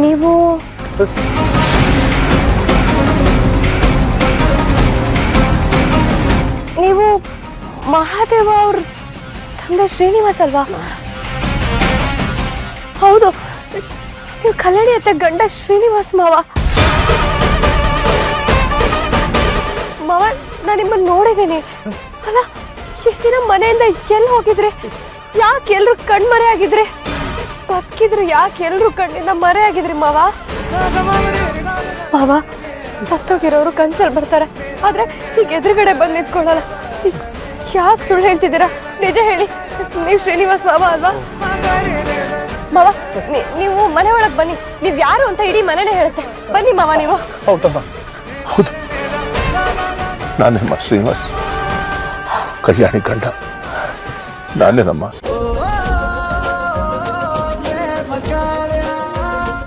ನೀವು ನೀವು ಮಹಾದೇವ ಅವ್ರ ತಂದೆ ಶ್ರೀನಿವಾಸ್ ಅಲ್ವಾ? ಹೌದು, ನೀವು ಕಲ್ಯಾಣಿ ಅತ್ತೆ ಗಂಡ ಶ್ರೀನಿವಾಸ್ ಮಾವ. ಮಾವ, ನಾನು ನಿಮ್ಮನ್ನು ನೋಡಿದ್ದೀನಿ. ಅಲ್ಲ, ಇಷ್ಟು ದಿನ ಮನೆಯಿಂದ ಎಲ್ಲಿ ಹೋಗಿದ್ರಿ? ಯಾಕೆ ಎಲ್ರು ಕಣ್ಮರೆ ಆಗಿದ್ರಿ? ಬದುಕಿದ್ರು ಯಾಕೆ ಎಲ್ರು ಕಣ್ಣಿಂದ ಮರೆ ಆಗಿದ್ರಿ ಮಾವ? ಮಾವ, ಸತ್ತೋಗಿರೋರು ಕನ್ಸಲ್ಲಿ ಬರ್ತಾರೆ, ಆದ್ರೆ ಈಗ ಎದುರುಗಡೆ ಬಂದು ನಿಂತ್ಕೊಳ್ಳಲ್ಲ. ಯಾಕೆ ಸುಳ್ಳು ಹೇಳ್ತಿದ್ದೀರಾ? ನಿಜ ಹೇಳಿ, ನೀವು ಶ್ರೀನಿವಾಸ್ ಮಾವ ಅಲ್ವಾ? ಮಾವ, ನೀವು ಮನೆ ಒಳಗೆ ಬನ್ನಿ. ನೀವು ಯಾರು ಅಂತ ಇಡೀ ಮನೆನೇ ಹೇಳುತ್ತೆ. ಬನ್ನಿ ಮಾವ ನೀವು. ಹೌದಮ್ಮ, ಹೌದು, ನಾನೇಮ್ಮ ಶ್ರೀನಿವಾಸ್, ಕಲ್ಯಾಣಿ ಗಂಡ ನಾನೇನಮ್ಮ.